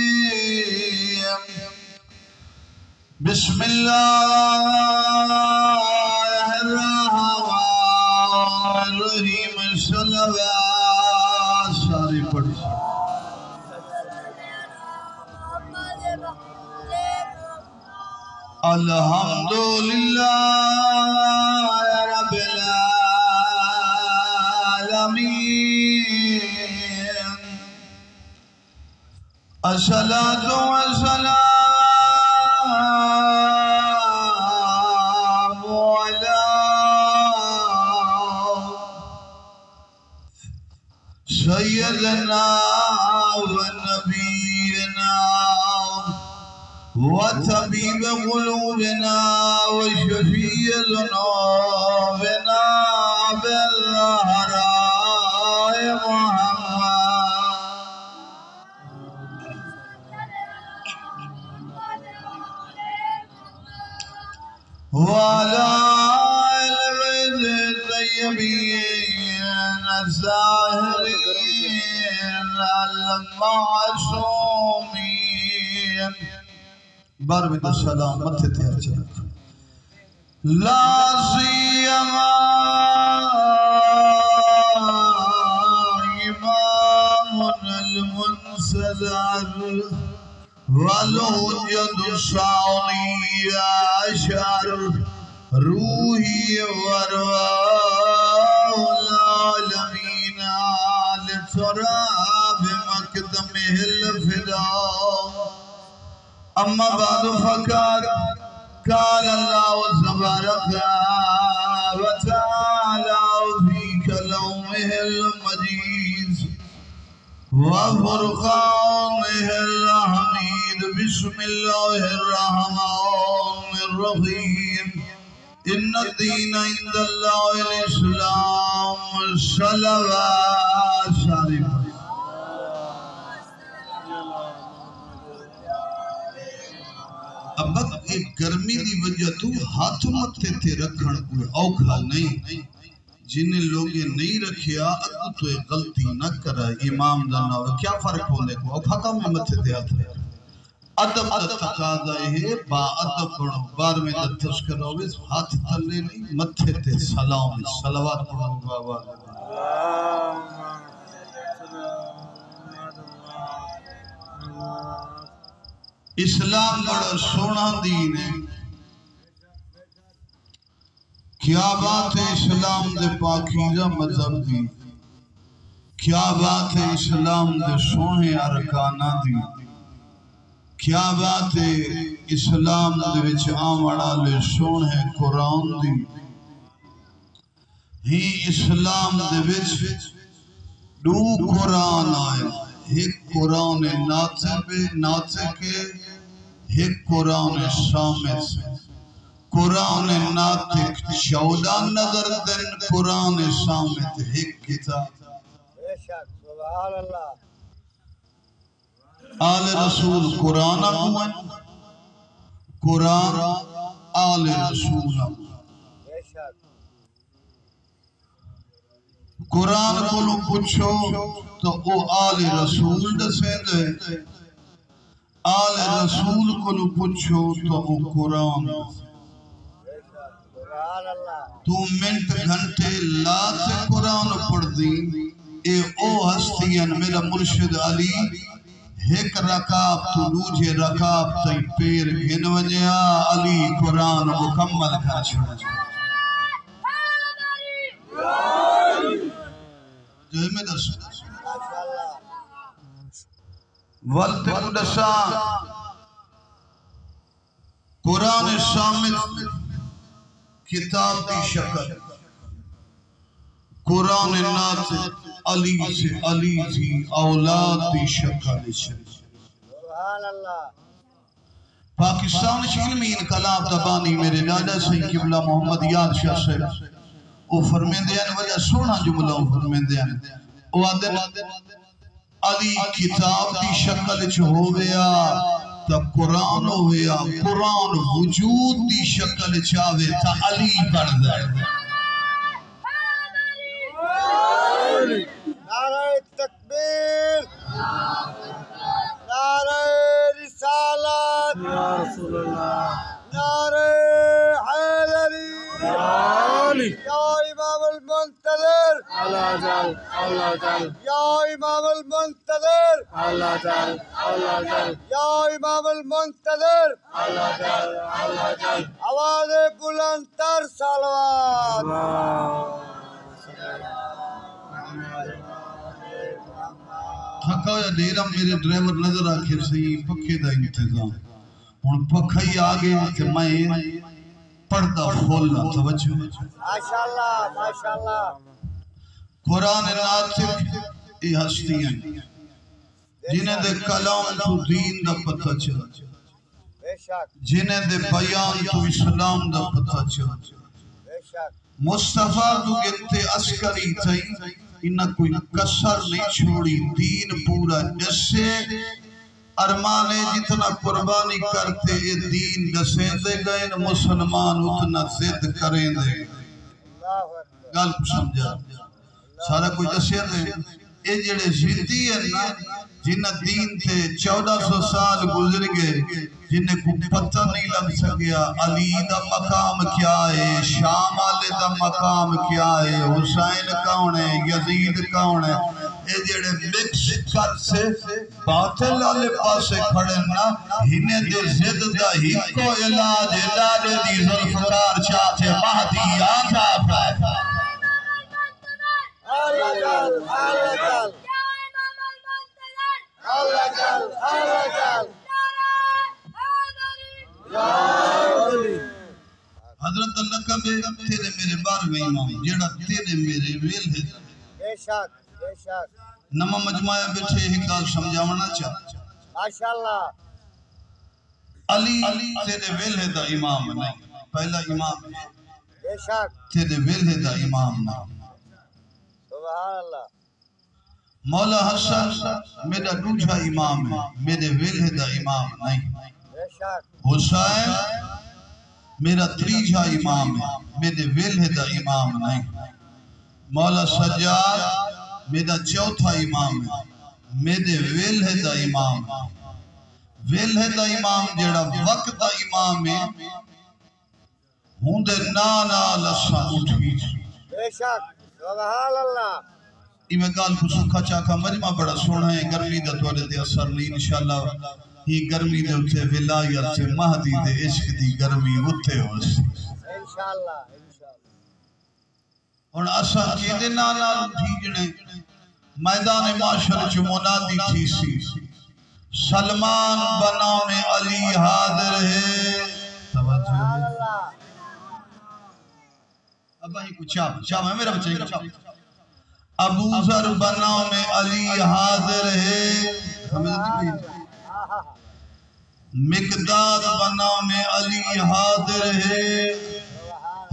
الرجيم بسم الله الرحمن الرحيم صلوات ساری پڑھی الحمدللہ رب العالمین الصلاة والسلام على سيدنا ونبينا وطبيب قلوبنا وشفيع ذنوبنا بالزهراء محمد وعلى البيت الطيبين الطاهرين المعصومين باربد السلام متى تيارجل لا سيما إمامنا المنسدر والهجد الصعوني أشعر روحي ورواه العالمين لتراب مقدمه الفداء أما بعد فقد قال الله تبارك وتعالى في كلامه المجيد وفرقانه الحميد بسم الله الرحمن الرحيم إن الدين عند الله الإسلام صلوات شريف اب ایک گرمی دی وجہ تو ہاتھ متے تے رکھن کوئی اوکھا نہیں جنہیں لوگے نہیں رکھیا ادھو تو ایک غلطی نہ کرا امام دانا ہوئے کیا فرق ہونے کو اوکھا کام میں متے تے ہاتھ رکھ ادب تقاضا ہے با ادب پڑھو بار میں تذکر ہوئے ہاتھ تلے نہیں متے تے سلام صلوات پڑھو بابا اسلام بڑا سونا دین ہے کیا بات ہے اسلام دے پاکیزہ مذہب دی کیا بات ہے اسلام دے سونے ارکانہ دی کیا بات ہے اسلام دے وچ آمڑا لے سونے قرآن دی ہی اسلام دے وچ دو قرآن آئے ایک قرآن ناطق ایک قرآن سامت قرآن ناطق 14 نظر دن قرآن سامت ایک کتاب سبحان اللہ آل رسول قرآن اکوان قرآن آل رسول اکوان قرآن کو لو پوچھو تو وہ آل رسول دسیں دے آل رسول کو لو پوچھو تو وہ قرآن تو منٹ گھنٹے لا سے قرآن پڑھ دی اے او ہستیاں میرا مرشد علی ایک رکاب تو دوجہ رکاب تی پیر گھن ونیا علی قرآن مکمل کر چھوڑا جو میں درسو وقت قدسہ قرآن شامل کتاب دی شکل قرآن ناطق علی سے علی تھی اولاد دی شکل سبحان اللہ پاکستان علمی انقلاب دبانی میرے دادا سید قبلہ محمد یاد شاہ صاحب وہ فرمیندے ہیں وجہ سونا جملہ فرمیندے ہیں وہ آدھے علی کتاب دی شکل چھو ہویا تا قرآن ہویا قرآن وجود دی شکل چاہوے تا علی پڑھ دائے نعرہ تکبیر تکبیر نعرہ رسالت یا رسول اللہ نعرہ حیدری یا امام المنتظر اللہ جل اللہ جل یا امام المنتظر اللہ جل اللہ جل یا امام المنتظر اللہ جل اللہ جل آواز بلند تر صلوات تھکا یا ڈیرا میرے ڈرائیور نظر آکھر صحیح پکھے دا انتظام ہن پکھا ہی آگے کہ میں پردہ کھولنا توجہ ماشاءاللہ ماشاءاللہ قرآن ناطق یہ ہستیاں جنہیں دے کلام تو دین دا پتہ چلا بے شک جنہیں دے بیان تو اسلام دا پتہ چلا بے شک مصطفیٰ تو گنتے عسکری تھئی انہا کوئی کسر نہیں چھوڑی دین پورا جسے ارمانے جتنا قربانی کرتے یہ دین دسیں دے گئے مسلمان اتنا زد کریں دے اللہ اکبر گل کو سمجھا سارا کوئی دسیں دے یہ جڑے زدی ہے نا جنہ دین تے 1400 سال گزر گئے جنہیں کو پتہ نہیں لگ سکیا علی دا مقام کیا ہے شام آلے دا مقام کیا ہے حسین کون ہے یزید کون ہے یہ جڑے مکس کر سے باطل آلے پاسے کھڑے نا ہنے دے زد دا ہی کو علاج لالے دی ذوالفقار چاہتے مہدی آجا پائے اللہ جل اللہ جل اللہ جل اللہ جل حضرت اللہ کا بے تیرے میرے بار میں امام جیڑا تیرے میرے ویل ہے بے شک بے شک نمہ مجموعہ بیٹھے ہی کال سمجھاونا چاہ ماشاءاللہ علی تیرے ویل ہے دا امام نہیں پہلا امام ہے بے شک تیرے ویل ہے دا امام نہیں سبحان اللہ مولا حسن میرا دوجھا امام ہے میرے ویل ہے دا امام نہیں بے شک حسین میرا تریجھا امام ہے میرے ویل ہے دا امام نہیں مولا سجاد میرا چوتھا امام ہے میرے ویل ہے دا امام ویل ہے دا امام جیڑا وقت دا امام ہے ہوں دے نانا لسا اٹھی بے شک سبحان اللہ میں گال کو سکھا چاکا مجمع بڑا سونا ہے گرمی دا توڑے دے اثر نہیں انشاءاللہ ہی گرمی دے اتے ولایت سے مہدی دے عشق دی گرمی اتے ہو سی انشاءاللہ انشاءاللہ اور اثر کی دینا نال بھیجنے میدان معاشر جو منادی تھی سی سلمان بناونے علی حاضر ہے توجہ سبحان اللہ ابا ہی کو چاپ ہے میرا بچے کا چاپ ابو ذر بناو میں علی حاضر ہے مقداد بناو میں علی حاضر ہے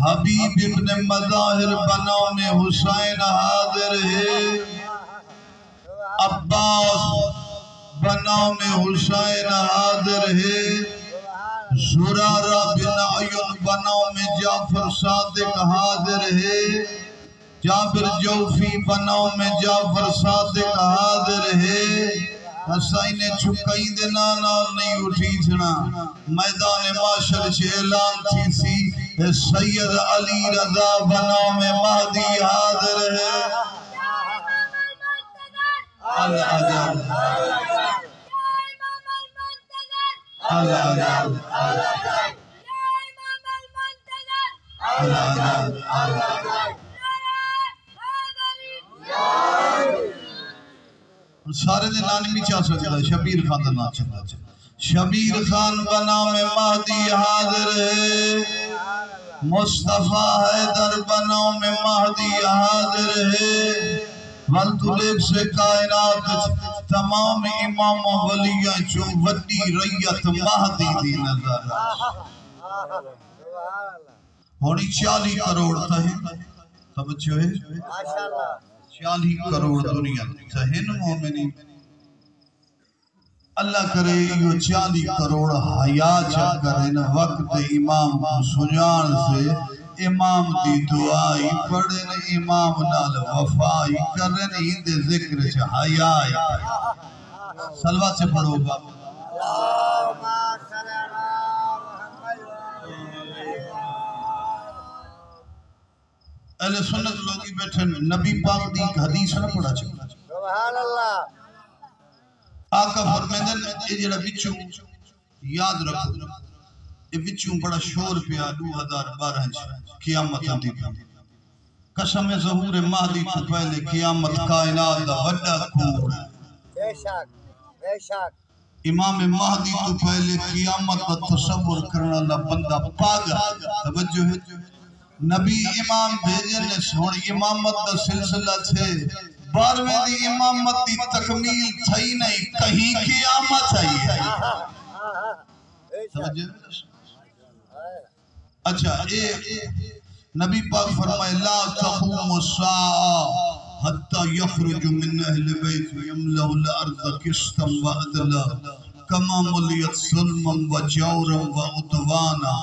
حبیب ابن مظاہر بناو میں حسین حاضر ہے عباس بناو میں حسین حاضر ہے زرارہ بن عیون بناو میں جعفر صادق حاضر ہے جابر جوفی بناو میں جعفر صادق حاضر ہے حسین چھکائی دے نانا نہیں اٹھی چھنا میدان معاشر سے اعلان تھی سی سید علی رضا بناو میں مہدی حاضر ہے اللہ اللہ اللہ اللہ سارے دے نانی بھی چاہ سکتا ہے شبیر خان دا نام چاہتا ہے شبیر خان بنا میں مہدی حاضر ہے مصطفیٰ حیدر بنا میں مہدی حاضر ہے والدلیب سے کائنات تمام امام و ولیاں جو وڈی ریت مہدی دی نظر ہونی 40 کروڑ تھا ہے توجہ ہے ماشاءاللہ 40 کروڑ دنیا تہن مومنی اللہ کرے یہ 40 کروڑ حیات چاہ کریں وقت امام سجان سے امام دی دعائی پڑھن امام نال وفائی کرن ہند ذکر چ حیا سلوات سے پڑھو گا اللهم صل على محمد اہل سنت لوگی بیٹھے نبی پاک دی ایک حدیث نہ پڑھا چکا سبحان اللہ آقا فرمیندن یہ جڑا بچوں یاد رکھو یہ بچوں بڑا شور پیا 2012 قیامت آندی تھی قسم ظہور مہدی تو پہلے قیامت کائنات دا وڈا کوڑ بے شک بے شک امام مہدی تو پہلے قیامت کا تصور کرنا اللہ بندہ پاگا توجہ ہے نبی امام بھیجن نے سوڑ امامت دا سلسلہ تھے 12ویں دی امامت دی تکمیل تھئی نہیں کہیں قیامت آئی ہے بے شک توجہ اچھا نبی پاک فرمائے لا تقوم الساعة حتى يخرج من أهل بيت يملأ الأرض قسطا وعدلا كما مليت ظلما وجورا وعدوانا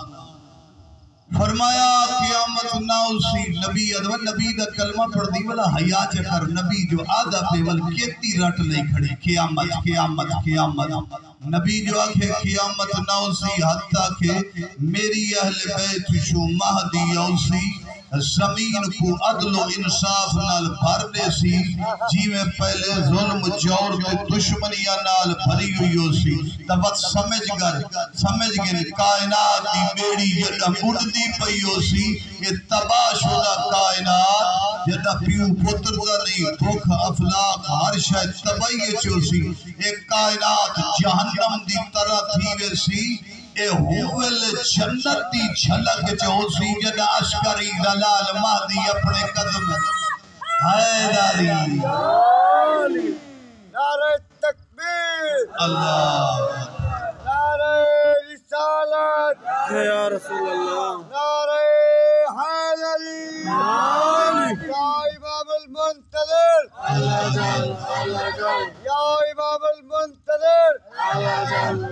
فرمایا قیامت ناؤسی نبی ادوان نبی دا کلمہ پڑھ دی والا حیاء چکر نبی جو آدھا پیول کیتی رٹ لے کھڑی قیامت قیامت قیامت نبی جو آکھے قیامت ناؤسی حتیٰ کہ میری اہل بیت جو مہدی اوسی زمین کو عدل و انصاف نال بھرنے سی جی میں پہلے ظلم جور کے دشمنیاں نال بھری ہوئی ہو سی تبت سمجھ گئے کائنات دی میری جدہ مردی پئی ہو سی یہ تباہ شدہ کائنات جدہ پیو پتر دا نہیں بھوک افلاق ہر شاید تباہی چو سی ایک کائنات جہنم دی طرح تھی ویسی اے ہوئل جنت دی جھلک جو سی جد عسکری دلال مہدی اپنے قدم حیداری نعرہ تکبیر اللہ نعرہ رسالت یا رسول اللہ نعرہ حیدری یا امام المنتظر اللہ جل اللہ جل یا امام المنتظر اللہ جل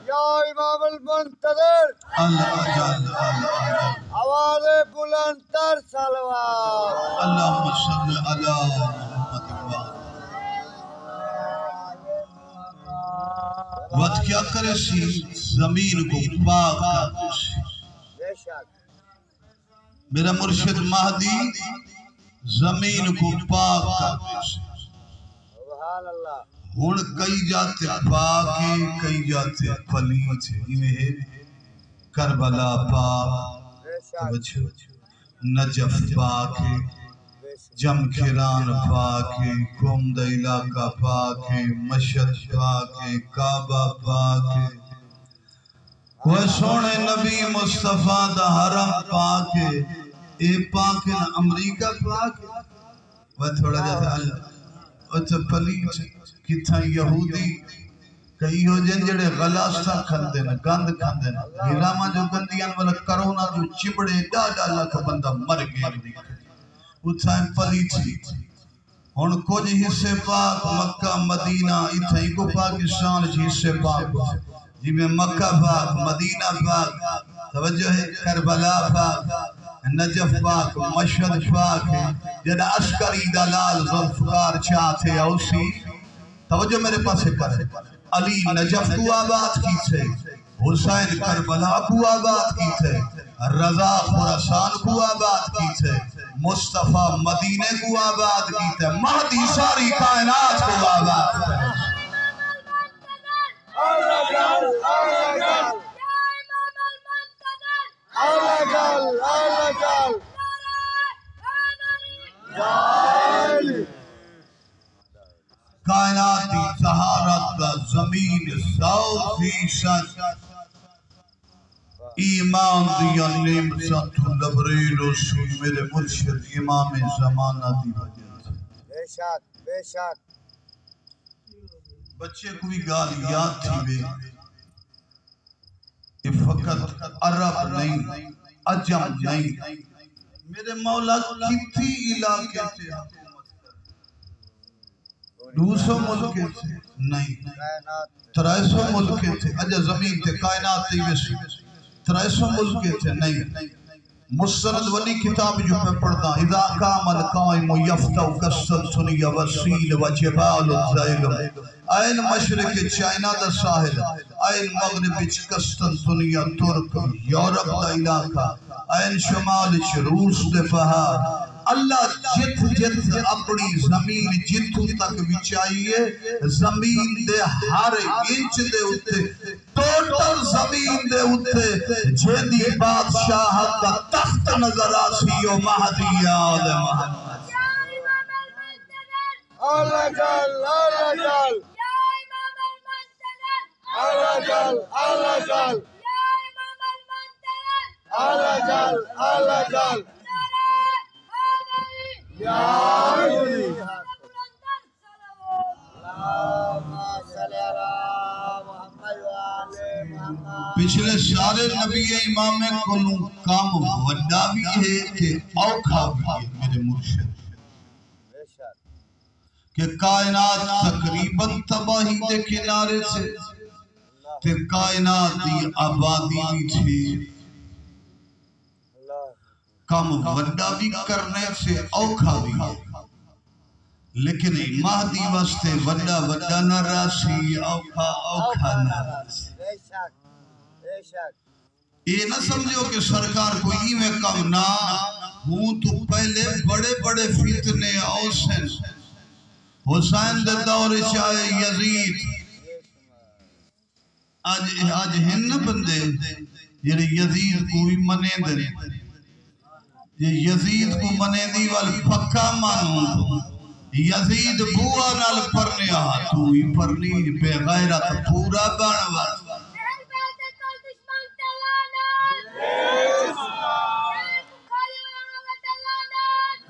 یا امام المنتظر اللہ جل آواز بلند تر صلوات اللہم صلی علی محمد وقت کیا کرے سی زمین کو پاک کرے سی بے شک میرا مرشد مہدی زمین کو پاک کرے سی سبحان اللہ ہون کئی جاتے پاک ہیں کئی جاتے پلیت ہیں یہ کربلا پاک بے شک نجف پاک ہے بے شک جمکران پاک ہے قومد علاقہ پاک ہے مشہد پاک ہے کعبہ پاک ہے وہ سونے نبی مصطفیٰ دا حرم پاک ہے اے پاک ہے امریکہ پاک ہے وہ تھوڑا جاتا اللہ وہ تو پلیت کتھا یہودی کئی ہو جن جڑے غلاستہ کھندے نا گند کھندے نا ہیراما جو گندیاں والا کرونا جو چبڑے ڈاڈا لکھ بندہ مر گیا اتھائیں پلی تھی ہون کچھ حصے پاک مکہ مدینہ اتھائیں کو پاکستان جی حصے پاک جی میں مکہ پاک مدینہ پاک توجہ ہے کربلا پاک نجف پاک مشہد پاک ہے جنہ عسکری دلال ذوالفقار چاہتے ہیں اسی توجہ میرے پاس کرے علی نجف کو آباد کی تھے حسین کربلا کو آباد کی تھے رضا خراسان کو آباد کی تھے مصطفیٰ مدینے کو آباد کی تھے مہدی ساری کائنات کو آباد کی تھے اللہ جل اللہ جل اللہ جل اللہ جل جل کائناتی طہارت کا زمین 100% ایمان دیا نعمت لبریل اسی میرے مرشد امام زمانہ دی وجہ سے بے شک بے شک بچے کو بھی گال یاد تھی بے کہ فقط عرب نہیں عجم نہیں میرے مولا کتنی علاقے تھے 200 ملکے تھے نہیں کائنات 300 ملکے تھے اجا زمین تھے کائنات تھی ویسی 300 ملکے تھے نہیں مستند ولی کتاب جو میں پڑھتا اذا قام القائم یفتو کالسلسل وسیل وجبال الزائل این مشرق چائنا دا ساحل این مغرب قسطنطنیہ ترک یورپ دا علاقہ این شمال روس دے پہاڑ اللہ جت جت اپنی زمین جتوں تک بچائیے زمین دے ہر انچ دے اتے ٹوٹل زمین دے اتے جیدی بادشاہت کا تخت نظر آسی و مہدی آل محمد الرجال الرجال الرجال الرجال الرجال الرجال یا علی اللہم صلی علی محمد وآل محمد پچھلے سارے نبی امام کو کام وڈا بھی ہے کہ اوکھا بھی ہے میرے مرشد بے شک کہ کائنات تقریباً تباہی دے کنارے سے کہ کائنات دی آبادی بھی تھی کم وڈا بھی کرنے سے اوکھا بھی ہے لیکن مہدی واسطے وڈا وڈا نہ راسی اوکھا اوکھا نہ راسی بے شک بے شک یہ نہ سمجھو کہ سرکار کوئی میں کم نہ ہوں تو پہلے بڑے بڑے فتنے اوسن حسین دے دور چاہے یزید آج ہن بندے یہ یزید کو بھی منے دے یہ یزید کو منے دی وال پکا مانوں یزید بوا نال پرنے تو ہی پرنی بے غیرت پورا بانوا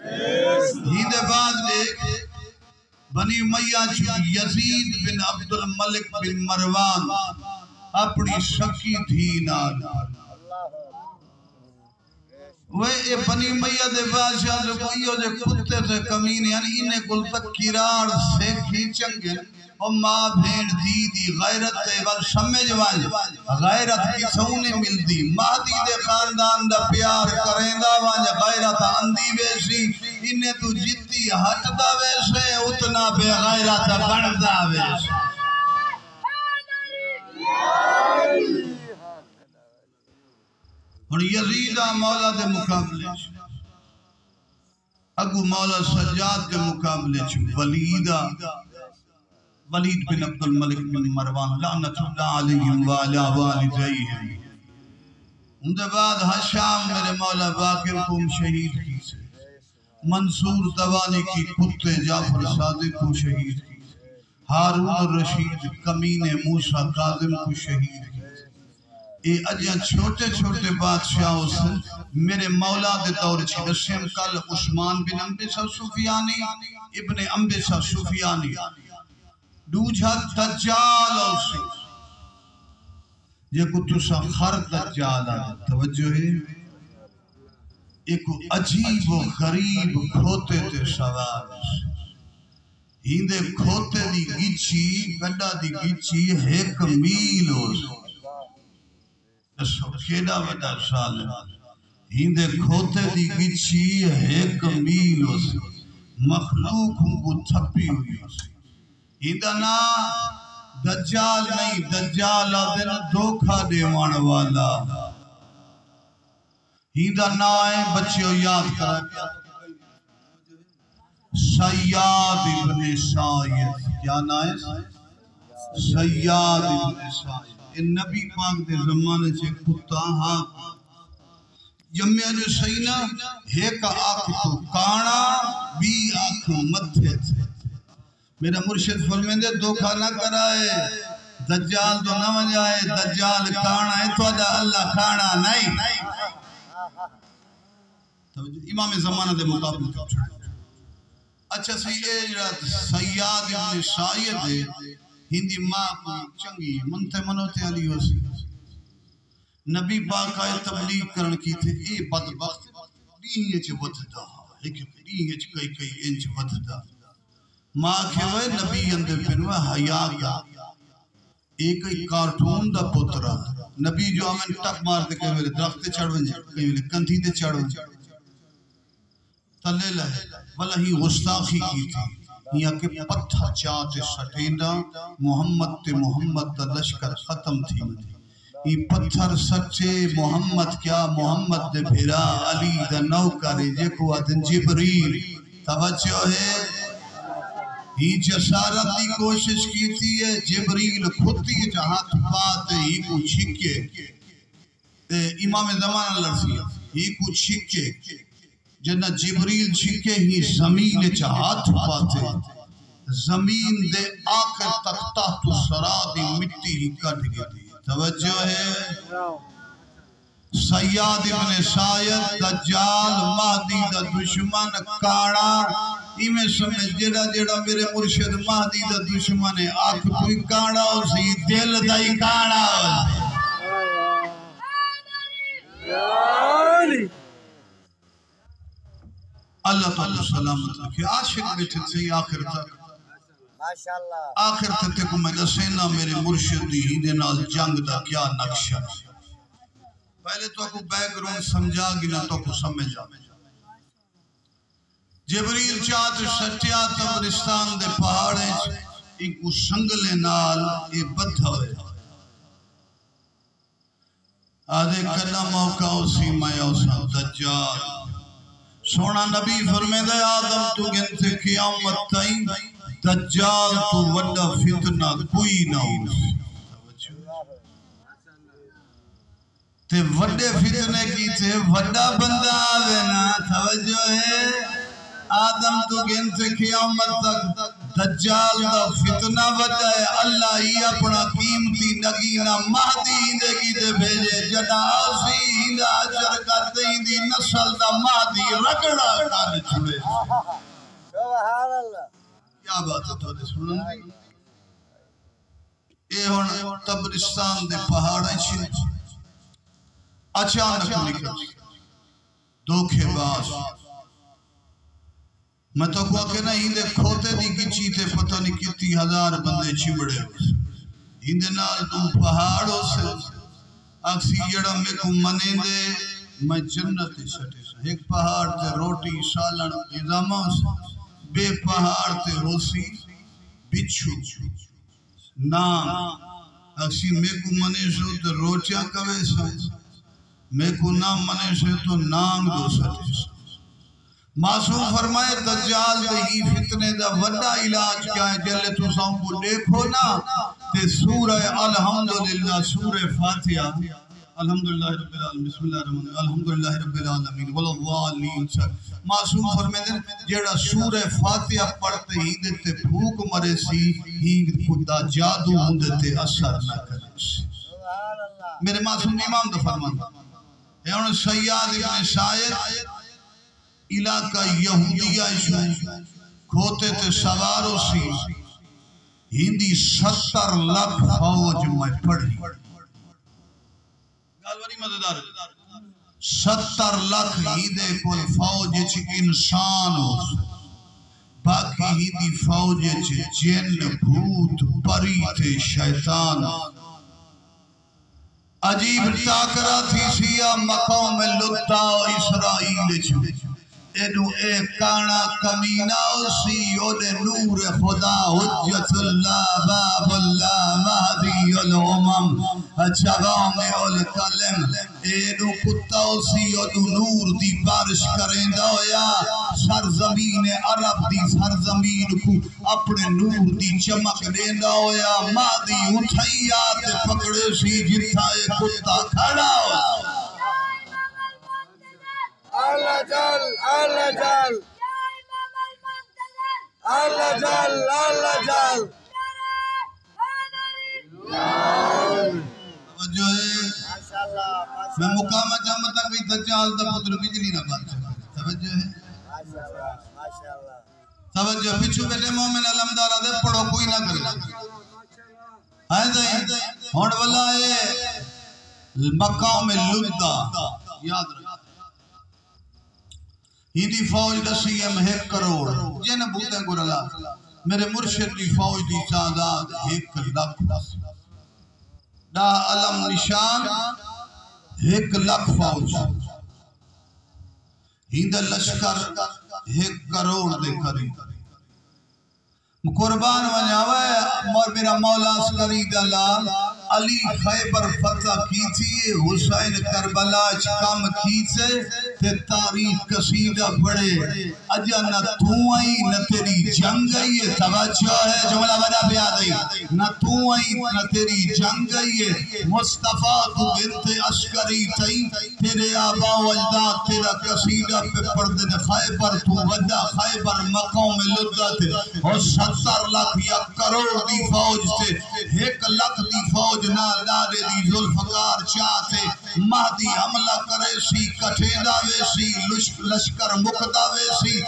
ہیدے بعد دیکھ بنی امیہ یزید بن عبد الملک بن مروان اپنی شکی تھی نال وہ اے بنی امیہ دے بادشاہ جو کوئی ہو جے کتے سے کمینے یعنی انہیں کل تک کرار سے کھیچنگے اور ماں بھین دی غیرت دے بل سمجھ والی غیرت کی سونے مل دی مہدی دے خاندان دا پیار کریں دا وانجا غیرت اندی ویسی انہیں تو جتی ہٹ دا ویسے اتنا بے غیرت بڑھ دا ویسے اور یزیدہ مولا دے مقابلے اگو مولا سجاد دے مقابلے ولیدہ ولید بن عبد الملک بن مروان لعنت اللہ علیہم وعلا والدیہم ان دے بعد حشام میرے مولا باقر کو شہید کی سے منصور دوانی کی کتے جعفر صادق کو شہید کی سے ہارون الرشید کمین موسیٰ کاظم کو شہید کی اے اجاں چھوٹے چھوٹے بادشاہوں سے میرے مولا دے دور چھی دسیم کل عثمان بن انبسا سفیانی ابن انبسا سفیانی دوجہ دجال سے یہ کو تسا خر دجال توجہ ہے ایک عجیب و غریب کھوتے تے سوار ہیندے کھوتے دی گیچی گڑا دی گیچی ایک میل ہو سو کیڑا وڈا سال ہیندے کھوتے دی گیچی ایک میل ہو مخلوق ہوں کو تھپی ہوئی ہو ہیندہ نا دجال نہیں دجال دن دھوکھا دیوان والا ہیندہ نا ہے بچیوں یاد کرا سیاد ابن سائد کیا نا ہے سیاد ابن سائد ان نبی پاک دے زمانے سے کتا ہاں جمعہ جو سینا ایک آنکھ تو کانا بی آنکھ مدھے تھے میرا مرشد فرمیندے دھوکھا نہ کرائے دجال تو نہ وجائے دجال کانا ہے تو ادا اللہ کانا نہیں امام زمانہ دے مقابل کا اچھا سیاد ابن سائد ہے ہندی ماں کو چنگی منتے منوتے علی ہو سی نبی پاک آئے تبلیغ کرن کی تھے اے بدبخت دیئے چھ ودھدا لیکن دیئے چھ کئی انچ ودھدا ماں کھوئے نبی اندے پنوے حیاء کا ایک کارٹون دا پترہ نبی جو ہمیں ٹک مار دے کہیں ویلے درخت تے چڑھ ونجے کہیں ویلے کندھی تے چڑھ ونجے تلے لہے بلہ ہی غستاخی کی تھی یا کہ پتھر چاہتے سٹینڈا محمد تے محمد تا لشکر ختم تھی یہ پتھر سچے محمد کیا محمد دے بھیرا علی دا نوکر جے کو آدن جبریل توجہ ہے ہی جسارت دی کوشش کی تھی ہے جبریل خودی جہاں پاتے ہی کو چھکے امام زمان لرسی ہی کو چھکے جنہ جبریل چھکے ہی زمین چاہت پاتے زمین دے آخر تک تحت سرا دی مٹی ہی کٹ گئی توجہ ہے سیاد ابن سائد دجال مہدی دا دشمن کاڑا میں سمجھ جڑا جڑا میرے مرشد مہدی دا دشمن آنکھ کوئی کاڑا ہو سی دل دائی کاڑا ہو اللہ تعالیٰ سلامت رکھے عاشق بیٹھے تھے آخر تک آخر تک کو میں دسینا میرے مرشد ہی دے نال جنگ دا کیا نقشہ پہلے تو کو بیک گراؤنڈ سمجھا گنا تو کو سمجھا جبریل چاہت سٹیا تبرستان دے پہاڑے ایک کو سنگلے نال یہ بدھا ہوئے آدھے کنا موقع اسی میں اوسا دجال سونا نبی فرمے دے آدم تو گنتے قیامت تائیں دجال تو وڈا فتنہ کوئی نہ ہو تے وڈے فتنے کی تے وڈا بندہ آوے نا توجہ ہے آدم تو گنتے قیامت تک دجال دا فتنہ وڈا ہے اللہ ہی اپنا قیمتی نگینہ مہدی دے کی دے بھیجے جنا آسی ہندہ عجر کرتے ہندی نسل دا مہدی رگڑا کر چھوڑے سبحان اللہ کیا بات ہے تو دے سنن اے ہون تبرستان دے پہاڑیں چھن اچانک نکل دھوکے باز میں تو کہا کہ نہیں دے کھوتے دی کی چیتے پتہ نہیں کتی ہزار بندے چمڑے ہندے نال تو پہاڑوں سے اکسی جڑا میں کو منے دے میں جنت سٹے سے ایک پہاڑ تے روٹی سالن نظامہ سے بے پہاڑ تے روسی بچھو نام اکسی میں کو منے سے تو روچیاں کوئے سے میں کو نام منے سے تو نام دو سٹے سے معصوم فرمائے دجال دے ہی فتنے دا وڈا علاج کیا ہے جلے تو ساؤں کو دیکھو نا تے سورہ الحمدللہ سورہ فاتحہ الحمدللہ رب العالمین بسم اللہ الرحمن الرحیم الحمدللہ رب العالمین والضالین معصوم فرمائے دے جیڑا سورہ فاتحہ پڑھتے ہی دیتے بھوک مرے سی ہی خدا جادو ہوں دیتے اثر نہ کرے سی میرے معصوم امام دا فرمان ہے انہوں سیاد ابن سائد علاقہ یہودیہ شو کھوتے تے سواروں سی ہندی 70 لاکھ فوج میں پڑھی گالواری مددار 70 لاکھ ہندے کول فوج چھ انسان ہو باقی ہندی فوج چھ جن بھوت پری تے شیطان عجیب ٹاکرا تھی سیا مقام لتا اسرائیل چھو ایڈو اے کانا کمینہ اسی اودے نور خدا حجت اللہ باب اللہ مہدی الامم جوام الکلم ایڈو کتا اسی اودو نور دی بارش کریں دویا سرزمین عرب دی سرزمین کو اپنے نور دی چمک دیں دویا مہدی اٹھائیات پکڑے سی جتھا اے کتا کھڑا ہو اللہ جل اللہ جل اللہ جل اللہ جل جو ہے میں مقامہ جامعہ تک بھی دجال دا پتر بجلی نہ بات چکا توجہ ہے توجہ پچھو بیٹے مومن علمدارہ دے پڑھو کوئی نہ کرے آئے دیں ہون والا ہے مقام لدہ یاد رکھا ہندی فوج دسی ایم 1 کروڑ جن بوتیں گرلا میرے مرشد دی فوج دی تعداد 1 لاکھ دا علم نشان 1 لکھ فوج ہند لشکر 1 کروڑ دے قریب قربان ونجاوے میرا مولا عسکری دلال علی خیبر فتح کی تھی حسین کربلا کام کی سے تے تاریخ قصیدہ پڑھے اجا نہ تو آئی نہ تیری جنگ آئی ہے توجہ ہے جملہ بڑا بیاد آئی نہ تو آئی نہ تیری جنگ آئی ہے مصطفیٰ تو بنت عسکری تھی تیرے آبا و اجداد تیرا قصیدہ پہ پڑھ دے خیبر تو ودا خیبر مقام لدت اور 70 لاکھ یا کروڑ دی فوج سے 1 لاکھ دی فوج نہ دادے دی ذوالفقار چاہتے مہدی حملہ کرے سی کٹھیدہ ویسی لشکر مقدہ ویسی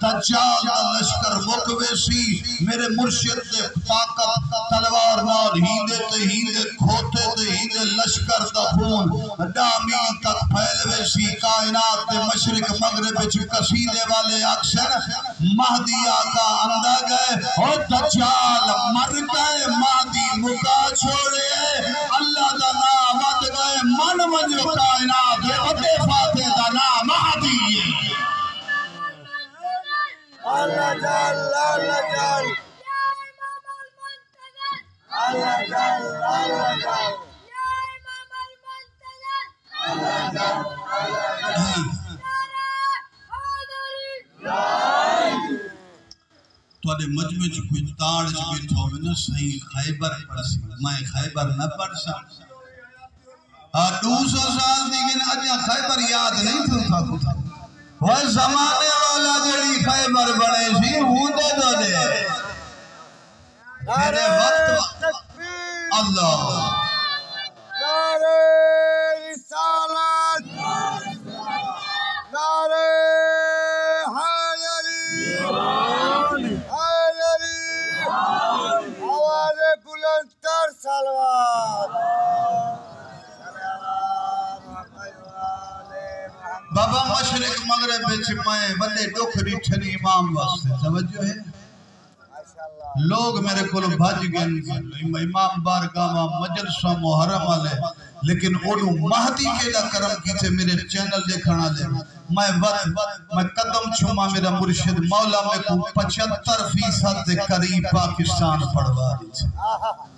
دجال دا لشکر مقوے سی میرے مرشد دے طاقت تلوار نال ہیندے تے ہیندے کھوتے تے ہیندے لشکر دا خون ڈامیل تک پھیلوے سی کائنات دے مشرق مغرب وچ قصیدے والے اکثر مہدی آقا اندہ گئے اور دجال مر گئے مہدی مکا چھوڑے اللہ دا نام ود گئے من منجو کائنات وڈے فاتح دا نام مہدی اللہ جل اللہ جل اللہ جل اللہ جل اللہ جل اللہ جل تو آدھے مجمع چھ کوئی تاڑ چھ بیٹھا ہوئے نا صحیح خیبر پڑھ سی میں خیبر نہ پڑھ سا 200 سال دیکھیں اجا خیبر یاد نہیں تھا وہ زمانے والا جڑی خیبر بڑے سی ہوندے دو دے تیرے وقت اللہ نعرہ رسالت نعرہ بابا مشرق مغرب بچ میں بندے ڈوکھ ریٹھنی امام واسطے توجہ ہے لوگ میرے کو بھج گئے امام بارگاہ مجلسہ محرم والے لیکن اوڈو مہدی کے دا کرم کی تھے میرے چینل دیکھنا لے میں قدم چھوما میرا مرشد مولا میں کو 75% دے قریب پاکستان پڑھوا دی تھے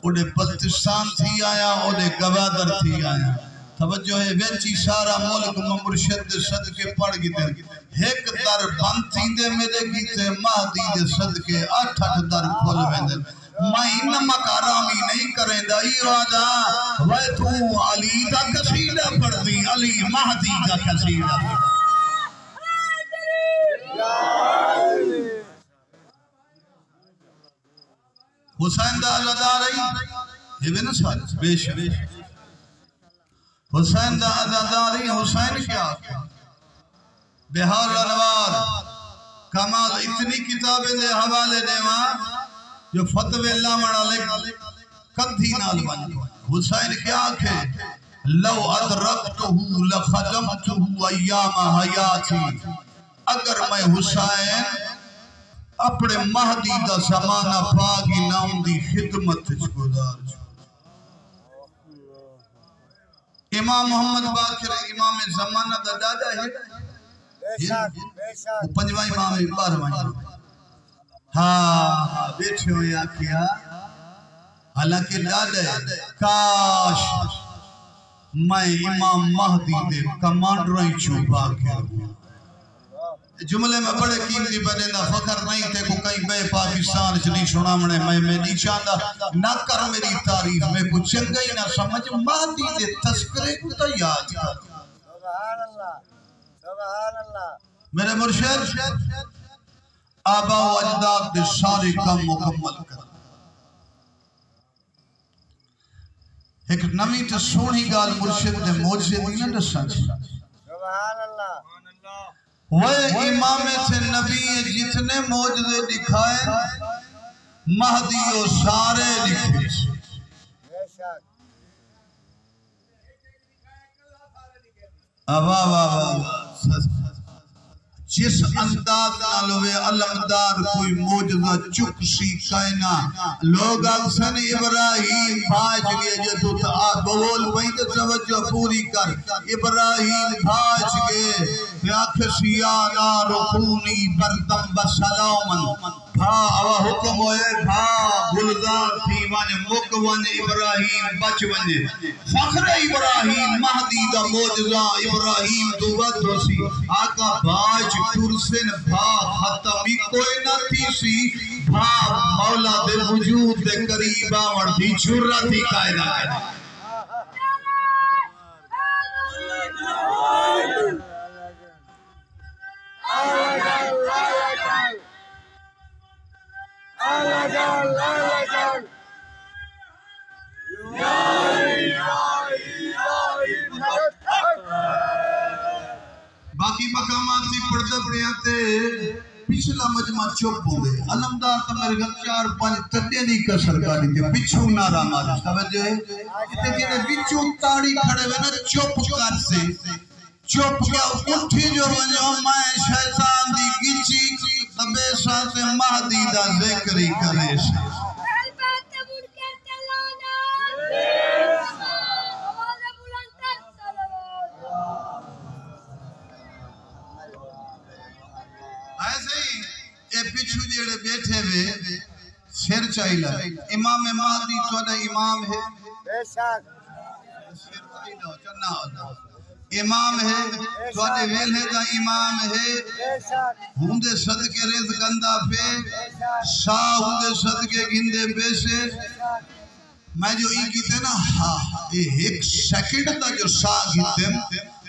اوڈے بلتستان تھی آیا اوڈے گوادر تھی آیا توجہ ہے ویچی سارا ملک میں مرشد دے صدقے پڑھ گی دے 1 در بند تھی دے میرے کی تے مہدی دے صدقے 8 در کھول میں دے میں انما کارامی نہیں کریں دا یہ آجا وہ تو علی دا قصیدہ پڑھ دی علی مہدی دا قصیدہ حسین دا عزادہ رہی یہ بھی نا سال بیش حسین دا عزادہ رہی حسین کیا بہار انوار کمال اتنی کتابیں دے حوالے دے وہاں جو فتوے اللہ مڑا لے کدھی نال بن حسین کیا کہ لو ادرکتہو لخدمتہو ایام حیاتی اگر میں حسین اپنے مہدی دا زمانہ پاگی نام دی خدمت گزار امام محمد باقر امام زمانہ دا دادا ہے وہ 5واں امام ہے 12واں ہاں بیٹھے ہوئے آکھیا حالانکہ دادا ہے کاش میں امام مہدی دے کمانڈریں چھپا کے جملے میں بڑے قیمتی بنینا فخر نہیں تے کو کہیں بے پاکستان چلی سنا میں نہیں چاہتا نہ کر میری تعریف میں کچھ چنگا ہی نہ سمجھ مہدی دے تذکرے کو تو یاد کر سبحان اللہ سبحان اللہ میرے مرشد آبا و اجداد دے سارے کام مکمل کر ایک نمی تے سونی گال مرشد دے موجزے دینا دساں سبحان اللہ وہ امام سے نبی جتنے موجزے دکھائے مہدی و سارے لکھے جس انداز نال ہوئے علمدار کوئی موجزہ چکشی کائنا لوگ اکسن ابراہیم بھاج گئے جدو تا بول بہت توجہ پوری کر ابراہیم بھاج گئے بیاکسی آنا رکونی بردم بسلامن بھا او حکم ہوئے بھا گلزار تھی وانے مک وانے ابراہیم بچ وانے فخر ابراہیم مہدی دا موجزہ ابراہیم دو ود سی آقا بھاج ترسن بھا ختمی کوئی نہ تھی سی بھا مولا دے وجود دے قریب آور دی چھرہ تھی قائدہ ہے باقی مقامات سی پڑھتا پڑھے آتے پچھلا مجمع چپ ہو گئے علمدار تا میرے گھر 4-5 تڑے نہیں کا سرکاری دے پچھو نارا مارا توجہ ہے اتنے جنہیں پچھو تاڑی کھڑے ہوئے نا چپ کر سے چپ کیا اٹھی جو ونجو میں شیطان دی گچی تبے ساتھ مہدی دا ذکری کرے سے ایسے ہی اے پچھو جیڑے بیٹھے ہوئے سر چاہیلا امام مہدی توڑا امام ہے بے شک سر چاہیلا چنہ ہوتا امام ہے توڑے ویلے دا امام ہے بے شک ہوندے صدقے رزق اندہ پہ شاہ ہوندے صدقے گھندے پیسے میں جو ای کیتے نا ایک سیکنڈ دا جو شاہ گھندے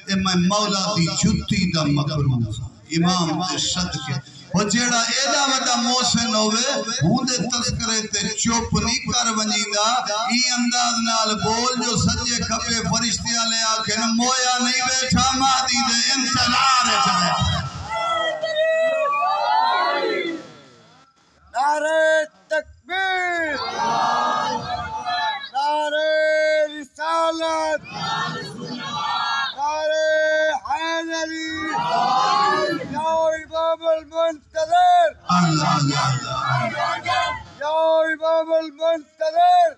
اے میں مولا دی جتی دا مقروض امام دے صدقے وہ جیڑا ایڈا وڈا موسن ہوئے ہوندے تذکرے تے چوپ نہیں کر ونجیدہ ای انداز نال بول جو سجے کھپے فرشتے آلے آکھیں مویا نہیں بیٹھا مہدی دے انتظار ہے نعرہ تکبیر نعرہ رسالت نعرہ حیدری یا امام المنتظر اللہ اللہ یا امام المنتظر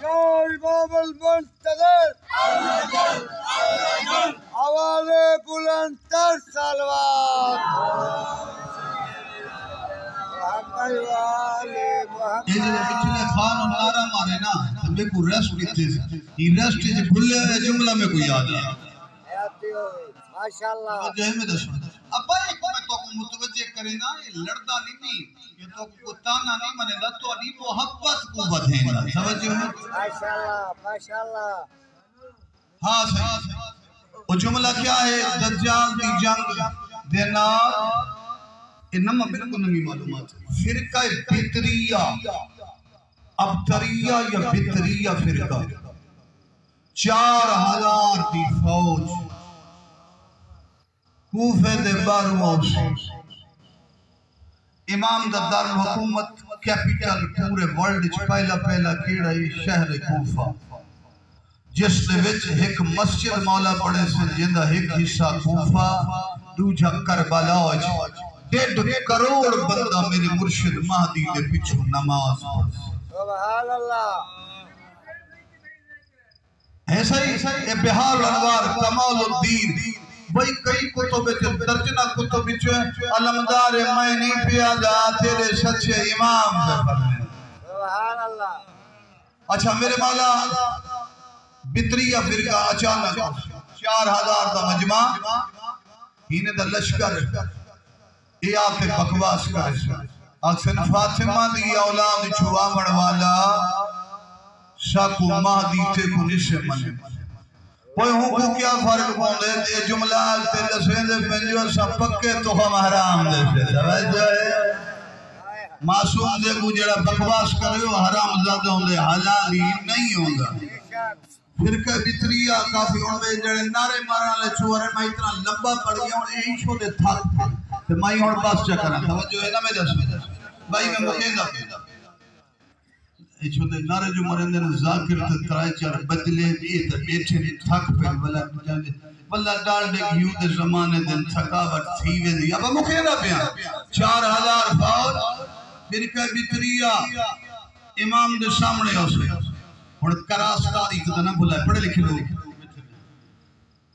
یا امام المنتظر آواز بلند تر صلوات محمد والے محمد یہ جو پچھلے خان اور نعرہ مارے نا ہمیں کو ریسٹ کتے سے یہ ریسٹ جو کھلے ہے جملہ میں کوئی یاد ہے حیاتی ہوئی ماشاءاللہ جو ہے میں دسوں اب ایک میں تو کو متوجہ کرے نا یہ لڑتا نہیں یہ تو کو تانا نہیں منے گا تو ابھی محبت کو بدھیں گا سمجھو ماشاءاللہ ماشاءاللہ ہاں صحیح وہ جملہ کیا ہے دجال دی جنگ دینا انما بالکل نہیں معلومات فرقہ بطریہ ابتریہ یا بطریہ فرقہ 4000 دی فوج کوفے دے بارو سے امام دا دار حکومت کیپیٹل پورے ورلڈ پہلا کیڑا یہ شہر کوفہ جس دے وچ ایک مسجد مولا پڑے سے جندہ ایک حصہ کوفہ دوجہ کربلا 1.5 کروڑ بندہ میرے مرشد مہدی دے پچھو نماز سبحان اللہ ایسا ہی اے بہار انوار کمال الدین بھئی کئی کتب درجنہ کتب علمدار میں نہیں پیادا تیرے سچے امام سے فرمائے سبحان اللہ اچھا میرے مولا بطریہ فرقہ اچانک 4000 دا مجمع ہینے دا لشکر اے آتے بکواس کرے اکسن فاطمہ دی اولاد چھوا مڑوالا شاکو مہدی تے کو نشے منے کوئی ہوں کو کیا فرق پوندے تے جملہ تے لسویں دے پنجو سا پکے تو ہم حرام دے سے سمجھو ہے معصوم دے کو جڑا بکواس کرے وہ حرام زیادہ ہوں دے حلالی نہیں ہوں گا فرقہ بطریہ کافی ہوں دے جڑے نارے مارا لے چھوارے میں اتنا لمبا پڑ گیا ہوں ایک شو دے تھک تو میں ہوں باس چکرہ توجہ ہے نا میں دس بھائی میں مکیندہ ایچ ہوتے نارے جو مرندے نے ذاکر تے ترائے چار بدلے دیئے تے بیٹھے تھک پہ بلا بلہ ڈالڈے گھیو دے زمانے دن تھکاوٹ تھی ویندی اب مکھے نہ پیا 4000 فوج فرقہ بطریہ امام دے سامنے ہو سے اور کراس تاریخ دا نہ بھلائے پڑھے لکھے لوگ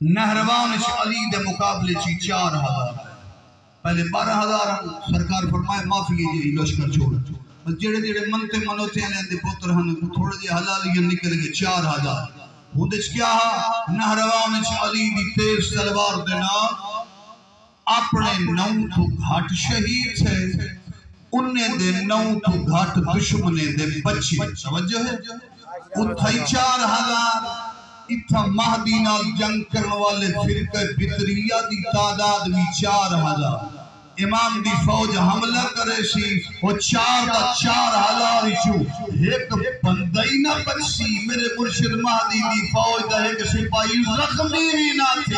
نہروان علی دے مقابلے چی 4000 پہلے 12000 سرکار فرمائے معافی جی لشکر چھوڑ بس جڑے جڑے منتے منوتے ہیں دے پتر ہن تھوڑے جے حلالیاں نکل گئے 4000 ہوندش کیا نہروان علی دی تیز تلوار دے نال اپنے نو تو گھاٹ شہید تھے انہیں دے نو تو گھاٹ دشمنے دے بچی توجہ ہے اتھائی 4000 اتھا مہدی نال جنگ کرنے والے فرقہ بطریہ دی تعداد بھی 4000 امام دی فوج حملہ کرے سی وہ 4000 ایچو ایک بندائی نہ بچی میرے مرشد مہدی دی فوج دا ایک سپاہی زخمی ہی نہ تھی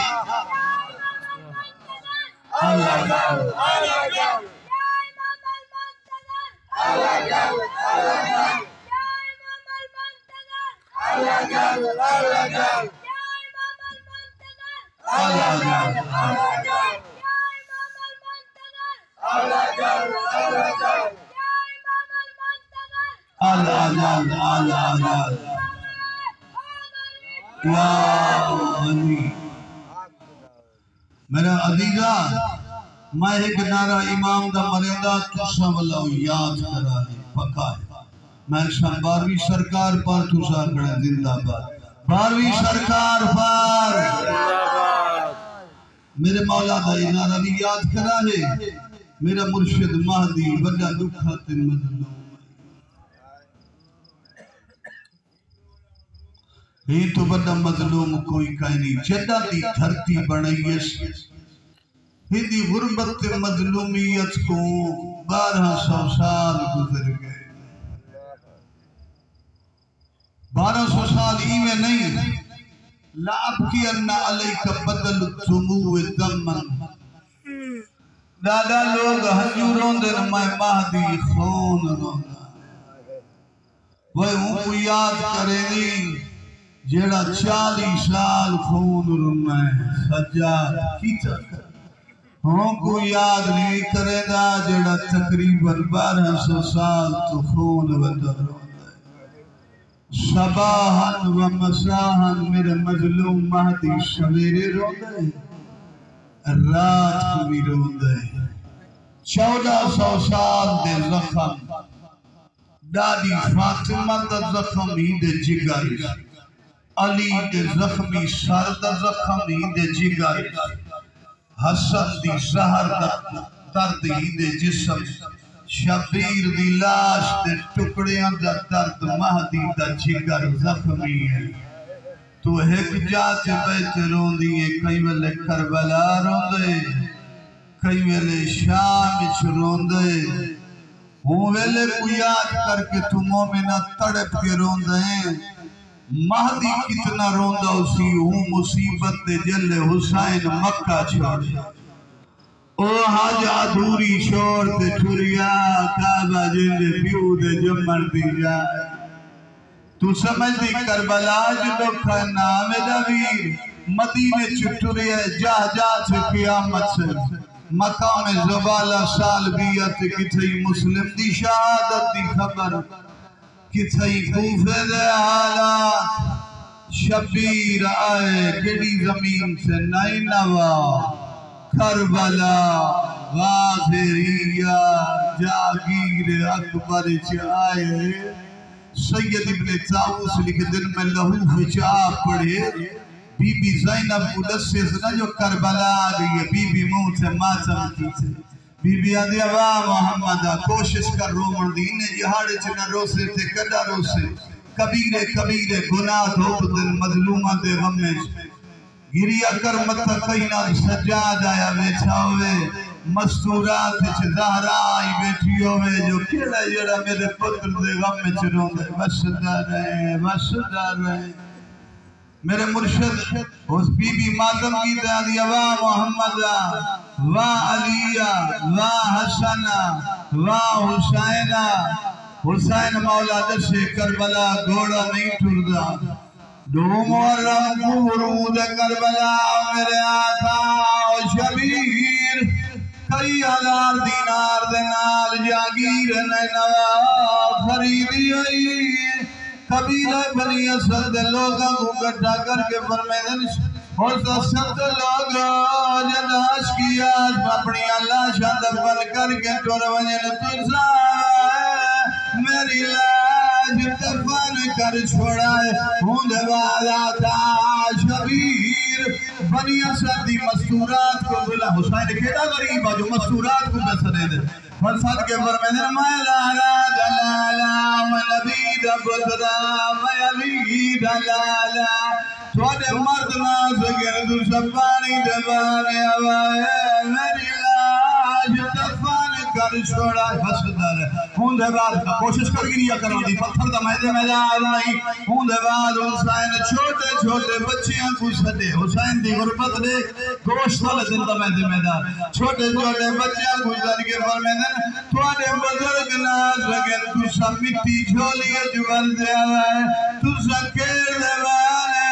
اللہ جاؤ اللہ جاؤ اللہ جاؤ اللہ جاؤ اللہ جاؤ اللہ جاؤ اللہ جاؤ اللہ جاؤ اللہ جاؤ اللہ جاؤ اللہ جاؤ یا علی میرا عزیزہ میں ایک نعرہ امام دا مرندہ تسا والا یاد کرا ہے پکا ہے میں شان 12ویں سرکار پر تسا کھڑا زندہ باد 12ویں سرکار پر میرے مولا دا نعرہ بھی یاد کرا ہے میرا مرشد مہدی بڑا دکھات مظلوم ہی تو بڑا مظلوم کوئی کہیں نہیں جدہ دی دھرتی بنائیس ہندی غربت مظلومیت کو 1200 سال گزر گئے 1200 سال ہی میں نہیں لا ابکی انہ علیک بدل الدموع دمن دادا لوگ ہنجو روندن میں مہدی خون روندن وہ ان کو یاد کرے نہیں جیڑا 40 سال خون روندن سجاد کی چکر ہوں کو یاد نہیں کرے دا جیڑا تقریباً 1200 سال تو خون بدل روندن صباحاً و مساحاً میرے مظلوم مہدی سویرے روندن رات کو بھی روندے 1400 سال دے زخم دادی فاطمہ دا زخم ہی دے جگر علی دے زخمی سر دا زخم ہی دے جگر حسن دی زہر دا درد ہی دے جسم شبیر دی لاش دے ٹکڑیاں دا درد مہدی دا جگر زخمی ہے تو ایک جات بیت روندی ہے کئی ویلے کربلا روندے کئی ویلے شام روندے ہوں ویلے کو یاد کر کے تو مومنہ تڑپ کے روندے ہیں مہدی کتنا روندہ اسی ہوں مصیبت دے جل حسین مکہ چھوڑے او حاج ادھوری چھوڑ تے چھریا کعبہ جل پیو دے جمر دی جائے تو سمجھ دی کربلا جلو کھانا میرا ویر مدینے چھٹوری ہے جاہ جاہ سے قیامت سے مقام زبالہ سال بیت کتھئی مسلم دی شہادت دی خبر کتھئی کوفے دے حالات شبیر آئے گڑی زمین سے نینوا کربلا واضحیہ جاگیر اکبر چاہے سید ابن طاؤس لکھے دل میں لہو فچا پڑے بی بی زینب مدسے سنا جو کربلا آگئی ہے بی بی موت سے ماتم کی تھے بی بی آدھی آبا محمدہ کوشش کر رومن دینے جہاڑے چنا روسے تھے کدا روسے کبیرے گناہ دھوپ دل مظلومہ دے غم میں گریا کر مطا کئینا سجاد آیا بیٹھا ہوئے مستورات چھ زہرہ آئی بیٹھی ہوئے جو کیڑا جڑا میرے پتر دے غم میں چنوں دے بسدہ رہے میرے مرشد اس بی بی ماتم کی دادی واہ محمدہ واہ علیہ واہ حسنہ واہ حسینہ حسین مولا دسے کربلا گھوڑا نہیں ٹردہ محرم کو ورود کربلا میرے آقا و شبیر کئی ہزار دینار دینال جاگیر نینوا خریدی ہوئی قبیلہ بنی اسد دے لوگاں کو گٹھا کر کے فرمیدن اور سب لوگوں جناش کیا اپنی اللہ شاند بن کر کے ٹور وجن تجھا میری لاج دفن کر چھوڑائے ہوں دوالا تھا شبیر بنی اسد دی مستورات کو بلا حسین کیڑا غریب جو مستورات کو بسنے دے فرصد کے فرمیدن میلا جلالا نبی دبترا میلی دلالا تھوڑے مرد ناز گرد شپانی دبانے آوائے میری لاج دفن کر چھوڑا حسدر ہوں دے بعد کوشش کر گریا کرو دی پتھر دا میدے میدان آئی ہوں دے بعد حسین چھوٹے چھوٹے بچیاں کو سدے حسین دی غربت دے گوشت والے دن دا میدے میدان چھوٹے چھوٹے بچیاں کو سد کے فرمیدن تھوڑے بزرگ ناز لگن تو سب مٹی جھولی جبر دے آوائے تو سکیر دے بانے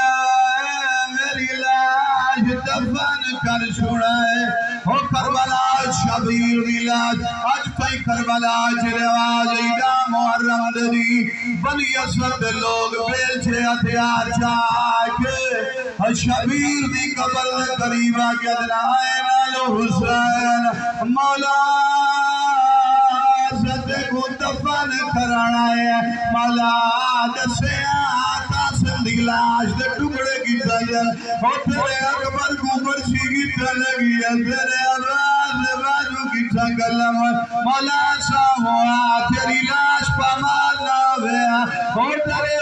دفن کر چھوڑائے ہو کربلا شبیر ویلاج آج کئی کربلا رواج ایدہ محرم دری بنی اسد لوگ بیل چھے ہتھیار چاہ کے شبیر دی قبر دے قریبہ کے ادنائے نالو حسین مولا صدے کو دفن کرانا ہے مولا دسے آتا سندھی لاش دے ٹکڑے کی تجر اور تیرے اکبر کو برشی کی تلگی ہے تیرے آراز باجو کی تنگلم مولا سا ہوا تیری لاش پامال نہ ہویا اور تیرے